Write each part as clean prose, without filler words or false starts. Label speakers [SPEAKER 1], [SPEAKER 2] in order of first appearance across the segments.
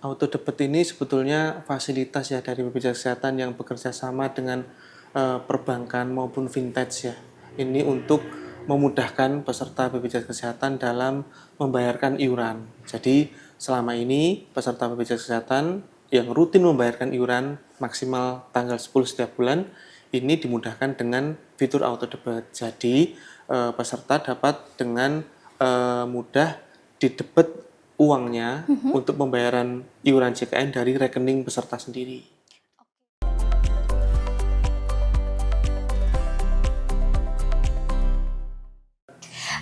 [SPEAKER 1] Auto debit ini sebetulnya fasilitas ya dari BPJS Kesehatan yang bekerja sama dengan perbankan maupun vintage ya. Ini untuk memudahkan peserta BPJS Kesehatan dalam membayarkan iuran. Jadi selama ini peserta BPJS Kesehatan yang rutin membayarkan iuran maksimal tanggal 10 setiap bulan ini dimudahkan dengan fitur auto debit. Jadi peserta dapat dengan mudah didebet uangnya untuk pembayaran iuran JKN dari rekening peserta sendiri.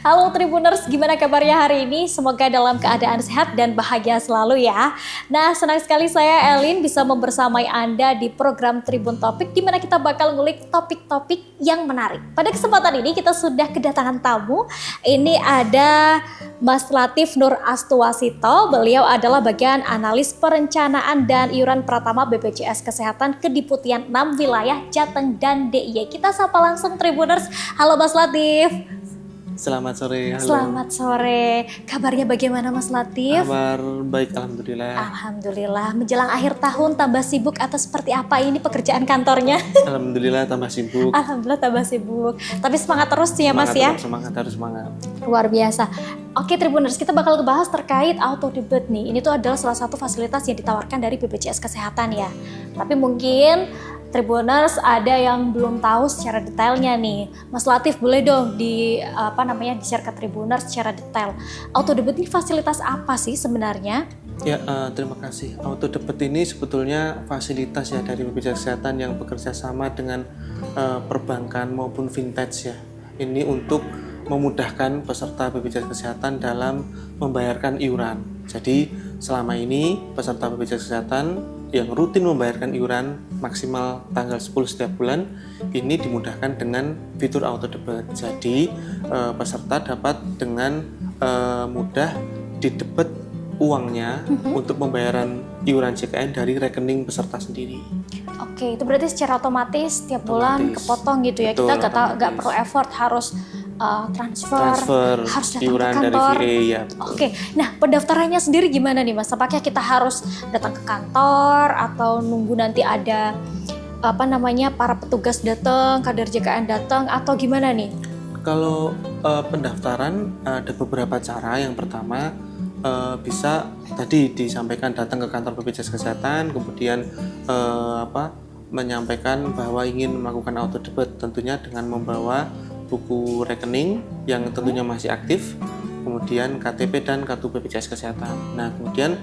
[SPEAKER 2] Halo Tribuners, gimana kabarnya hari ini? Semoga dalam keadaan sehat dan bahagia selalu ya. Nah, senang sekali saya Elin bisa membersamai Anda di program Tribun Topik di mana kita bakal ngulik topik-topik yang menarik. Pada kesempatan ini kita sudah kedatangan tamu. Ini ada Mas Latif Nur Astuwasito. Beliau adalah bagian analis perencanaan dan iuran Pratama BPJS Kesehatan Kediputian 6 Wilayah Jateng dan DIY. Kita sapa langsung Tribuners. Halo Mas Latif.
[SPEAKER 1] Selamat sore. Halo.
[SPEAKER 2] Selamat sore. Kabarnya bagaimana Mas Latif?
[SPEAKER 1] Kabar baik, alhamdulillah.
[SPEAKER 2] Alhamdulillah. Menjelang akhir tahun tambah sibuk atau seperti apa ini pekerjaan kantornya?
[SPEAKER 1] Alhamdulillah tambah sibuk.
[SPEAKER 2] Alhamdulillah tambah sibuk. Tapi semangat terus ya Mas ya?
[SPEAKER 1] Semangat, harus semangat.
[SPEAKER 2] Luar biasa. Oke Tribuners, kita bakal ngebahas terkait auto debit nih. Ini tuh adalah salah satu fasilitas yang ditawarkan dari BPJS Kesehatan ya. Tapi mungkin Tribuners ada yang belum tahu secara detailnya nih. Mas Latif boleh dong di-share ke Tribuners secara detail. Auto debit ini fasilitas apa sih sebenarnya?
[SPEAKER 1] Ya, terima kasih. Auto debit ini sebetulnya fasilitas ya dari BPJS Kesehatan yang bekerja sama dengan perbankan maupun vintage ya. Ini untuk memudahkan peserta BPJS Kesehatan dalam membayarkan iuran. Jadi selama ini peserta BPJS Kesehatan yang rutin membayarkan iuran maksimal tanggal 10 setiap bulan ini dimudahkan dengan fitur auto debit. Jadi peserta dapat dengan mudah didebet uangnya untuk pembayaran iuran JKN dari rekening peserta sendiri.
[SPEAKER 2] Oke, itu berarti secara otomatis tiap bulan kepotong gitu ya.
[SPEAKER 1] Betul,
[SPEAKER 2] kita nggak perlu effort harus transfer harus datang
[SPEAKER 1] iuran
[SPEAKER 2] ke kantor.
[SPEAKER 1] dari VA ya.
[SPEAKER 2] Oke, nah pendaftarannya sendiri gimana nih Mas? Apakah kita harus datang ke kantor atau nunggu nanti ada para petugas datang, kader JKN datang atau gimana nih?
[SPEAKER 1] Kalau pendaftaran ada beberapa cara. Yang pertama bisa tadi disampaikan datang ke kantor BPJS Kesehatan, kemudian menyampaikan bahwa ingin melakukan auto debit, tentunya dengan membawa buku rekening yang tentunya masih aktif, kemudian KTP dan kartu BPJS Kesehatan. Nah, kemudian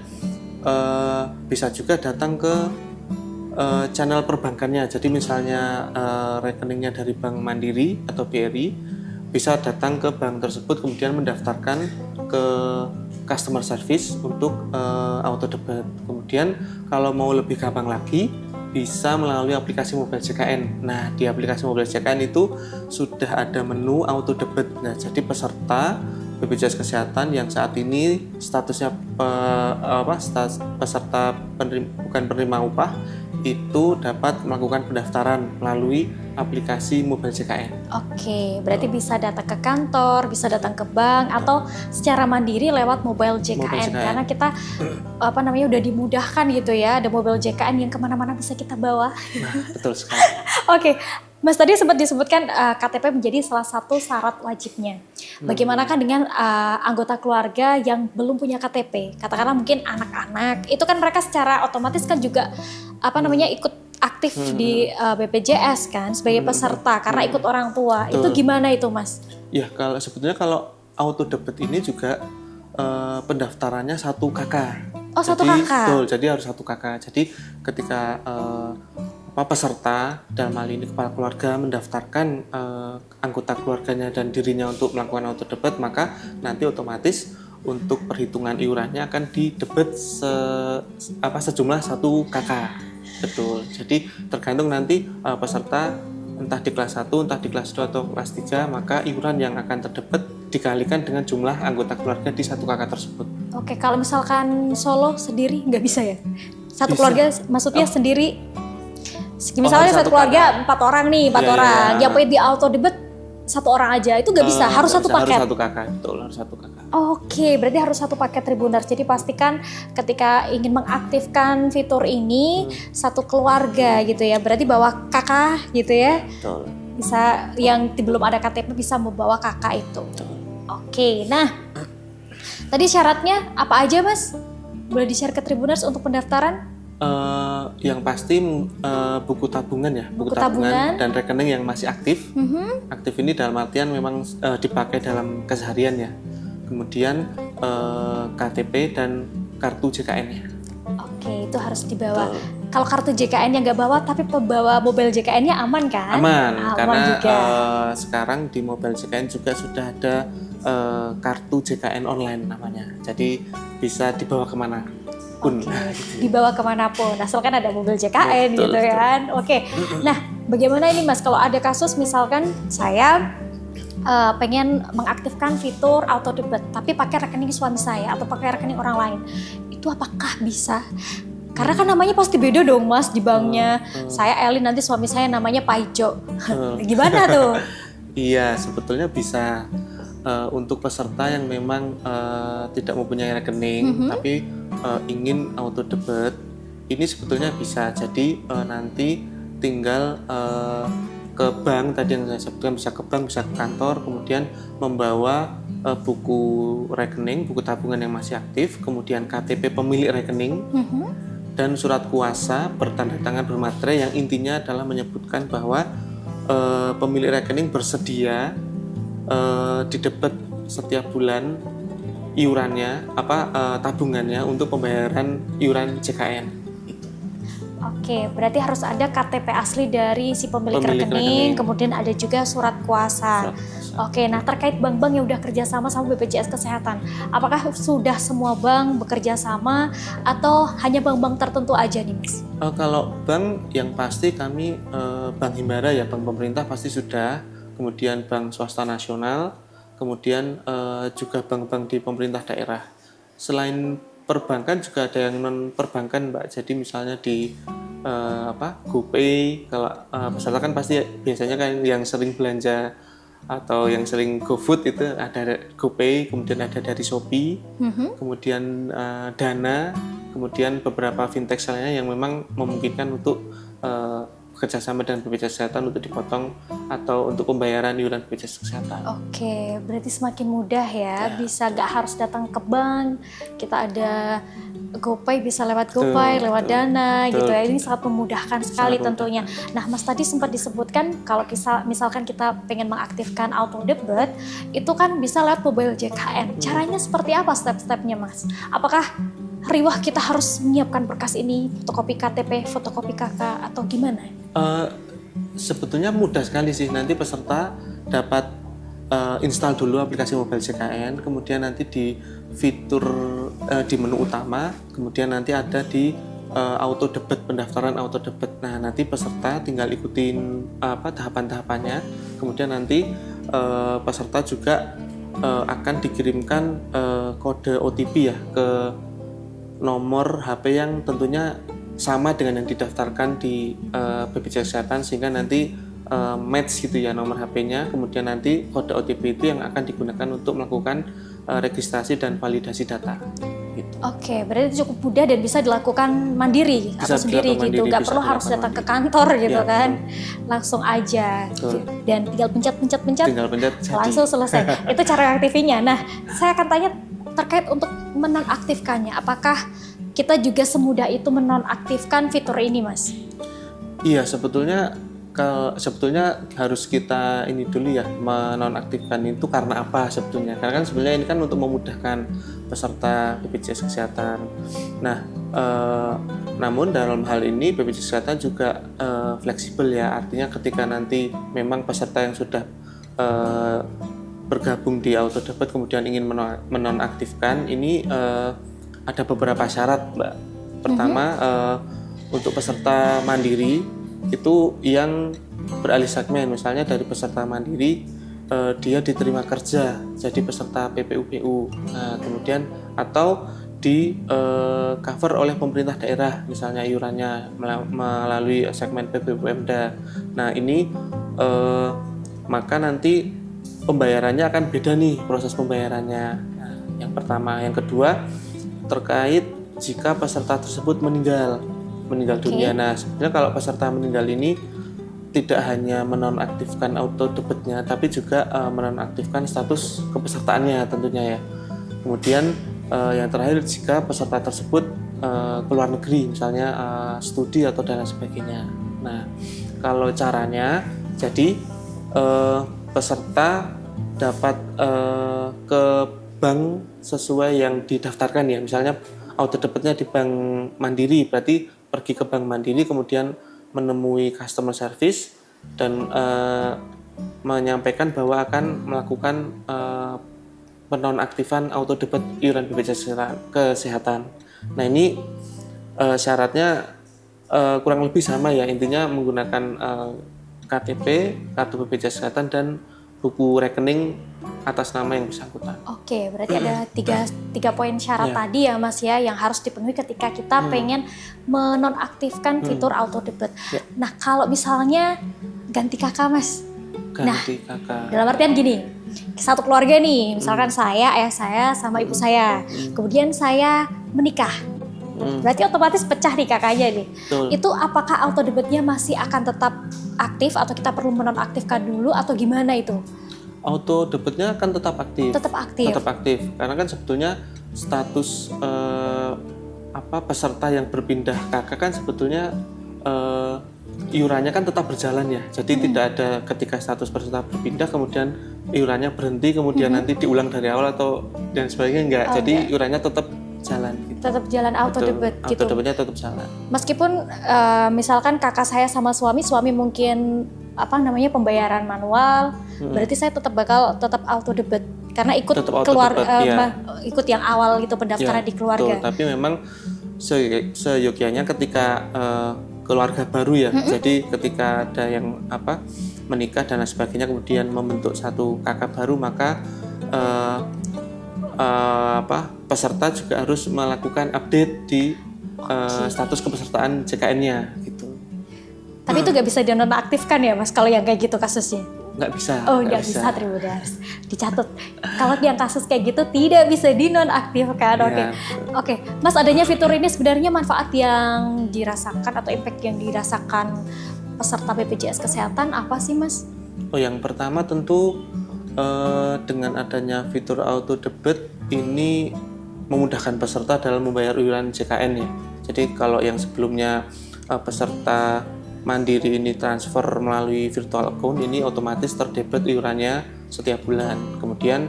[SPEAKER 1] bisa juga datang ke channel perbankannya. Jadi misalnya rekeningnya dari Bank Mandiri atau BRI, bisa datang ke bank tersebut kemudian mendaftarkan ke customer service untuk auto debit. Kemudian kalau mau lebih gampang lagi, bisa melalui aplikasi mobile JKN. Nah, di aplikasi mobile JKN itu sudah ada menu auto debit. Nah, jadi peserta BPJS Kesehatan yang saat ini statusnya peserta bukan penerima upah itu dapat melakukan pendaftaran melalui aplikasi mobile JKN.
[SPEAKER 2] Oke, berarti bisa datang ke kantor, bisa datang ke bank atau secara mandiri lewat mobile JKN. Karena kita udah dimudahkan gitu ya, ada mobile JKN yang kemana-mana bisa kita bawa.
[SPEAKER 1] Nah, betul sekali.
[SPEAKER 2] Oke, Mas tadi sempat disebutkan KTP menjadi salah satu syarat wajibnya. Bagaimana kan dengan anggota keluarga yang belum punya KTP? Katakanlah mungkin anak-anak, itu kan mereka secara otomatis kan juga ikut aktif di BPJS kan sebagai peserta karena ikut orang tua.
[SPEAKER 1] Betul.
[SPEAKER 2] Itu gimana itu Mas?
[SPEAKER 1] Ya, sebetulnya kalau auto debit ini juga pendaftarannya 1 KK.
[SPEAKER 2] Oh, 1 KK.
[SPEAKER 1] Betul, jadi harus 1 KK. Jadi ketika peserta dalam hal ini kepala keluarga mendaftarkan anggota keluarganya dan dirinya untuk melakukan auto debit, maka nanti otomatis untuk perhitungan iurannya akan didebet sejumlah 1 KK. Betul. Jadi tergantung nanti peserta entah di kelas 1, entah di kelas 2 atau kelas 3, maka iuran yang akan terdebet dikalikan dengan jumlah anggota keluarga di 1 KK tersebut.
[SPEAKER 2] Oke, kalau misalkan solo sendiri nggak bisa ya? Satu
[SPEAKER 1] Bisa.
[SPEAKER 2] keluarga maksudnya sendiri. Misalnya satu keluarga 4 orang nih, 4 orang. Yang di auto debit satu orang aja itu nggak bisa, harus
[SPEAKER 1] Nggak
[SPEAKER 2] satu
[SPEAKER 1] bisa,
[SPEAKER 2] paket.
[SPEAKER 1] Harus satu kakak, betul, harus satu kakak.
[SPEAKER 2] Oke, berarti harus satu paket Tribuners. Jadi pastikan ketika ingin mengaktifkan fitur ini satu keluarga gitu ya. Berarti bawa kakak gitu ya.
[SPEAKER 1] Betul.
[SPEAKER 2] Bisa yang belum ada KTP bisa membawa kakak itu.
[SPEAKER 1] Betul.
[SPEAKER 2] Oke, nah tadi syaratnya apa aja Mas? Boleh di-share ke Tribuners untuk pendaftaran?
[SPEAKER 1] Yang pasti buku tabungan ya,
[SPEAKER 2] Buku tabungan.
[SPEAKER 1] dan rekening yang masih aktif. Aktif ini dalam artian memang dipakai dalam keseharian ya. Kemudian KTP dan kartu JKN-nya.
[SPEAKER 2] Oke, itu harus dibawa.
[SPEAKER 1] Betul.
[SPEAKER 2] Kalau kartu JKN-nya nggak bawa, tapi pembawa mobil JKN-nya aman kan?
[SPEAKER 1] Aman, karena
[SPEAKER 2] juga.
[SPEAKER 1] sekarang di mobil JKN juga sudah ada kartu JKN online namanya. Jadi bisa dibawa kemana pun.
[SPEAKER 2] Dibawa kemanapun, asalkan ada mobil JKN
[SPEAKER 1] Betul,
[SPEAKER 2] gitu
[SPEAKER 1] betul.
[SPEAKER 2] kan. Oke, nah bagaimana ini Mas kalau ada kasus misalkan saya pengen mengaktifkan fitur auto debit tapi pakai rekening suami saya atau pakai rekening orang lain, itu apakah bisa? Karena kan namanya pasti beda dong Mas di banknya. Saya Elin, nanti suami saya namanya Paijo. Gimana tuh?
[SPEAKER 1] Iya, sebetulnya bisa untuk peserta yang memang tidak mempunyai rekening tapi ingin auto debit, ini sebetulnya bisa. Jadi nanti tinggal ke bank, tadi yang saya sebutkan, bisa ke bank, bisa ke kantor, kemudian membawa buku rekening, buku tabungan yang masih aktif, kemudian KTP pemilik rekening, dan surat kuasa bertanda tangan bermaterai yang intinya adalah menyebutkan bahwa pemilik rekening bersedia didebet setiap bulan iurannya, tabungannya untuk pembayaran iuran JKN.
[SPEAKER 2] Oke, berarti harus ada KTP asli dari si pemilik rekening, kemudian ada juga surat kuasa. Oke, nah terkait bank-bank yang udah kerjasama sama BPJS Kesehatan, apakah sudah semua bank bekerja sama atau hanya bank-bank tertentu aja nih Mas?
[SPEAKER 1] Kalau bank yang pasti kami Bank Himbara ya, bank pemerintah pasti sudah, kemudian bank swasta nasional, kemudian juga bank-bank di pemerintah daerah. Selain perbankan juga ada yang non perbankan Mbak, jadi misalnya di GoPay, kalau peserta kan pasti biasanya kan yang sering belanja atau yang sering GoFood itu ada GoPay, kemudian ada dari Shopee, kemudian Dana, kemudian beberapa fintech lainnya yang memang memungkinkan untuk kerjasama dengan BPJS Kesehatan untuk dipotong atau untuk pembayaran iuran BPJS Kesehatan.
[SPEAKER 2] Oke, berarti semakin mudah ya, bisa gak harus datang ke bank, kita ada GoPay bisa lewat GoPay, lewat Dana gitu ya, ini sangat memudahkan sekali tentunya. Nah Mas tadi sempat disebutkan kalau misalkan kita pengen mengaktifkan auto debit, itu kan bisa lewat mobile JKN, caranya seperti apa step-stepnya Mas? Apakah riwah kita harus menyiapkan berkas ini, fotokopi KTP, fotokopi KK atau gimana?
[SPEAKER 1] Sebetulnya mudah sekali sih, nanti peserta dapat install dulu aplikasi mobile JKN, kemudian nanti di fitur di menu utama, kemudian nanti ada di auto debit, pendaftaran auto debit. Nah nanti peserta tinggal ikutin tahapan-tahapannya, kemudian nanti peserta juga akan dikirimkan kode OTP ya ke nomor HP yang tentunya sama dengan yang didaftarkan di BPJS Kesehatan, sehingga nanti match gitu ya nomor HP-nya, kemudian nanti kode OTP itu yang akan digunakan untuk melakukan registrasi dan validasi data. Gitu.
[SPEAKER 2] Oke, berarti cukup mudah dan bisa dilakukan mandiri
[SPEAKER 1] Bisa
[SPEAKER 2] atau sendiri
[SPEAKER 1] dilakukan
[SPEAKER 2] gitu,
[SPEAKER 1] mandiri,
[SPEAKER 2] nggak
[SPEAKER 1] bisa
[SPEAKER 2] perlu harus
[SPEAKER 1] dilakukan
[SPEAKER 2] datang ke
[SPEAKER 1] mandiri.
[SPEAKER 2] kantor gitu
[SPEAKER 1] Ya,
[SPEAKER 2] kan, langsung aja dan tinggal pencet,
[SPEAKER 1] Tinggal pencet jadi.
[SPEAKER 2] langsung selesai. Itu cara aktifinya. Nah, saya akan tanya terkait untuk menonaktifkannya, apakah kita juga semudah itu menonaktifkan fitur ini, Mas?
[SPEAKER 1] Iya, sebetulnya harus kita ini dulu ya, menonaktifkan itu karena apa sebetulnya? Karena kan sebenarnya ini kan untuk memudahkan peserta BPJS Kesehatan. Nah, namun dalam hal ini BPJS Kesehatan juga fleksibel ya, artinya ketika nanti memang peserta yang sudah bergabung di auto debit kemudian ingin menonaktifkan ini ada beberapa syarat, Mbak. Pertama, untuk peserta mandiri itu yang beralih segmen, misalnya dari peserta mandiri dia diterima kerja jadi peserta PPUBU, nah, kemudian atau di cover oleh pemerintah daerah misalnya iurannya melalui segmen PPUPMDA. Nah ini maka nanti pembayarannya akan beda nih, proses pembayarannya. Nah, yang pertama, yang kedua terkait jika peserta tersebut meninggal dunia. Nah, sebenarnya kalau peserta meninggal ini tidak hanya menonaktifkan auto debitnya, tapi juga menonaktifkan status kepesertaannya tentunya ya. Kemudian yang terakhir, jika peserta tersebut ke luar negeri, misalnya studi atau dan sebagainya. Nah, kalau caranya, jadi peserta dapat ke bank sesuai yang didaftarkan ya. Misalnya auto debitnya di Bank Mandiri, berarti pergi ke Bank Mandiri, kemudian menemui customer service dan menyampaikan bahwa akan melakukan penonaktifan auto debit iuran BPJS Kesehatan. Nah, ini syaratnya kurang lebih sama ya, intinya menggunakan KTP, kartu BPJS Kesehatan, dan buku rekening atas nama yang bersangkutan.
[SPEAKER 2] Oke, berarti ada tiga poin syarat tadi ya Mas ya, yang harus dipenuhi ketika kita pengen menonaktifkan fitur auto debit. Nah, kalau misalnya ganti kakak Mas.
[SPEAKER 1] Ganti kakak.
[SPEAKER 2] Dalam artian gini, satu keluarga nih, misalkan saya, ayah saya, sama ibu saya. Kemudian saya menikah. Berarti otomatis pecah nih kakaknya nih.
[SPEAKER 1] Betul.
[SPEAKER 2] Itu apakah auto debitnya masih akan tetap aktif atau kita perlu menonaktifkan dulu atau gimana itu?
[SPEAKER 1] Auto debitnya akan tetap aktif.
[SPEAKER 2] Tetap aktif.
[SPEAKER 1] Tetap aktif. Karena kan sebetulnya status peserta yang berpindah kakak kan sebetulnya iurannya kan tetap berjalan ya. Jadi tidak ada ketika status peserta berpindah kemudian iurannya berhenti kemudian nanti diulang dari awal atau dan sebagainya, enggak. Jadi
[SPEAKER 2] enggak.
[SPEAKER 1] Iurannya tetap jalan gitu.
[SPEAKER 2] Tetap jalan auto debit gitu.
[SPEAKER 1] Auto debitnya tetap jalan.
[SPEAKER 2] Meskipun misalkan kakak saya sama suami mungkin pembayaran manual, berarti saya tetap auto debit karena ikut ikut yang awal gitu pendaftaran di keluarga.
[SPEAKER 1] Betul, tapi memang seyogyanya ketika keluarga baru ya. Jadi ketika ada yang menikah dan sebagainya kemudian membentuk satu kakak baru, maka peserta juga harus melakukan update di status kepesertaan JKN-nya gitu.
[SPEAKER 2] Tapi itu nggak bisa dinonaktifkan ya Mas kalau yang kayak gitu kasusnya?
[SPEAKER 1] Nggak bisa.
[SPEAKER 2] Oh nggak bisa, Tribuners. Dicatat. Kalau yang kasus kayak gitu tidak bisa dinonaktifkan. Oke. Mas, adanya fitur ini sebenarnya manfaat yang dirasakan atau impact yang dirasakan peserta BPJS Kesehatan apa sih Mas?
[SPEAKER 1] Oh, yang pertama tentu dengan adanya fitur auto debit ini memudahkan peserta dalam membayar iuran JKN ya. Jadi kalau yang sebelumnya peserta Mandiri ini transfer melalui virtual account, ini otomatis terdebit iurannya setiap bulan. Kemudian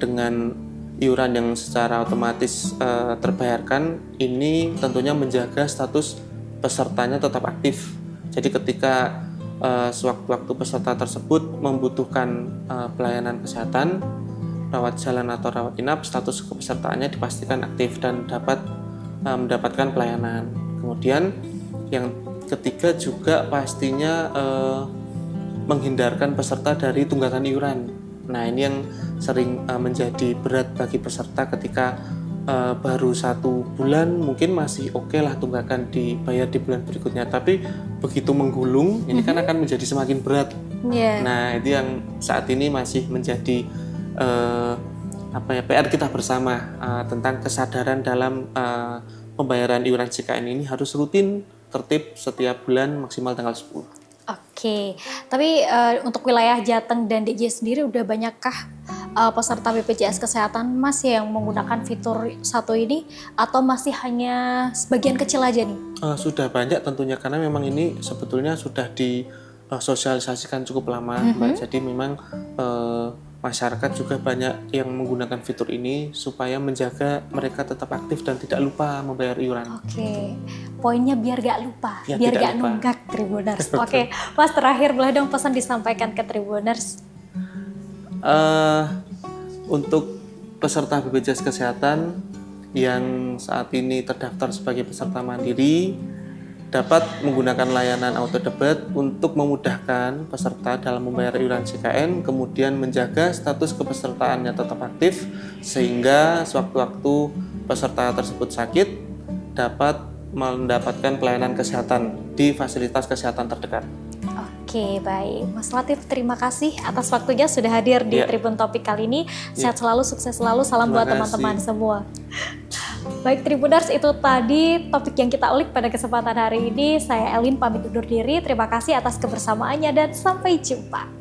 [SPEAKER 1] dengan iuran yang secara otomatis terbayarkan, ini tentunya menjaga status pesertanya tetap aktif. Jadi ketika sewaktu-waktu peserta tersebut membutuhkan pelayanan kesehatan, rawat jalan atau rawat inap, status kepesertaannya dipastikan aktif dan dapat mendapatkan pelayanan. Kemudian yang ketiga juga pastinya menghindarkan peserta dari tunggakan iuran. Nah, ini yang sering menjadi berat bagi peserta ketika baru 1 bulan mungkin masih oke lah tunggakan dibayar di bulan berikutnya, tapi begitu menggulung ini kan akan menjadi semakin berat. Nah, itu yang saat ini masih menjadi PR kita bersama tentang kesadaran dalam pembayaran iuran JKN ini harus rutin, tertib setiap bulan maksimal tanggal 10.
[SPEAKER 2] Oke, tapi untuk wilayah Jateng dan DIY sendiri udah banyakkah peserta BPJS Kesehatan Mas yang menggunakan fitur satu ini atau masih hanya sebagian kecil aja nih?
[SPEAKER 1] Sudah banyak tentunya karena memang ini sebetulnya sudah disosialisasikan cukup lama, Mbak. Jadi memang masyarakat juga banyak yang menggunakan fitur ini supaya menjaga mereka tetap aktif dan tidak lupa membayar iuran.
[SPEAKER 2] Oke, poinnya biar gak lupa,
[SPEAKER 1] ya,
[SPEAKER 2] biar gak nunggak Tribuners. Oke, Mas, terakhir boleh dong pesan disampaikan ke Tribuners.
[SPEAKER 1] Untuk peserta BPJS Kesehatan yang saat ini terdaftar sebagai peserta mandiri dapat menggunakan layanan auto debit untuk memudahkan peserta dalam membayar iuran JKN, kemudian menjaga status kepesertaannya tetap aktif sehingga sewaktu-waktu peserta tersebut sakit dapat mendapatkan pelayanan kesehatan di fasilitas kesehatan terdekat.
[SPEAKER 2] Oke, baik. Mas Latif, terima kasih atas waktunya sudah hadir di
[SPEAKER 1] Iya.
[SPEAKER 2] Tribun Topik kali ini. Sehat selalu, sukses selalu. Salam
[SPEAKER 1] Terima
[SPEAKER 2] buat
[SPEAKER 1] kasih.
[SPEAKER 2] teman-teman semua. Baik Tribuners, itu tadi topik yang kita ulik pada kesempatan hari ini. Saya Elin pamit undur diri. Terima kasih atas kebersamaannya dan sampai jumpa.